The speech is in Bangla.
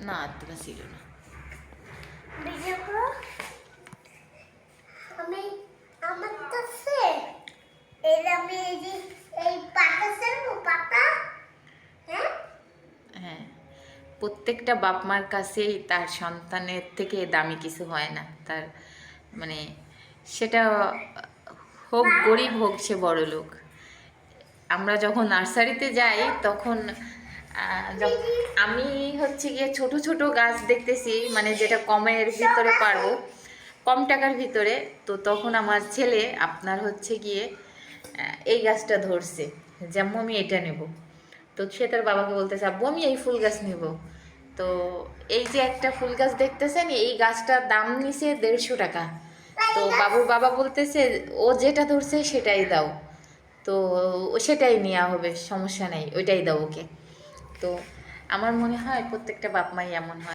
না আত্মীয় ছিল না। আমি আমার কাছে আমি এই পাতা ছাড়বো পাতা। হ্যাঁ হ্যাঁ, প্রত্যেকটা বাপ মার কাছেই তার সন্তানের থেকে দামি কিছু হয় না। তার মানে সেটা হোক গরিব হোক সে বড় লোক। আমরা যখন নার্সারিতে যাই তখন আমি হচ্ছে গিয়ে ছোট ছোট গাছ দেখতেছি, মানে যেটা কমের ভিতরে পারবো, কম টাকার ভিতরে। তো তখন আমার ছেলে আপনার হচ্ছে গিয়ে এই গাছটা ধরছে যে আম্মু আমি এটা নেব। তো সে তার বাবাকে বলতেছে আব্বু আমি এই ফুল গাছ নেব। তো এই যে একটা ফুল গাছ দেখতেছেন, এই গাছটার দাম নিছে 150 টাকা। তো বাবুর বাবা বলতেছে ও যেটা ধরছে সেটাই দাও। তো ও সেটাই নেওয়া হবে, সমস্যা নেই, ওইটাই দাও ওকে। তো আমার মনে হয় প্রত্যেকটা বাপ মাই এমন হয়।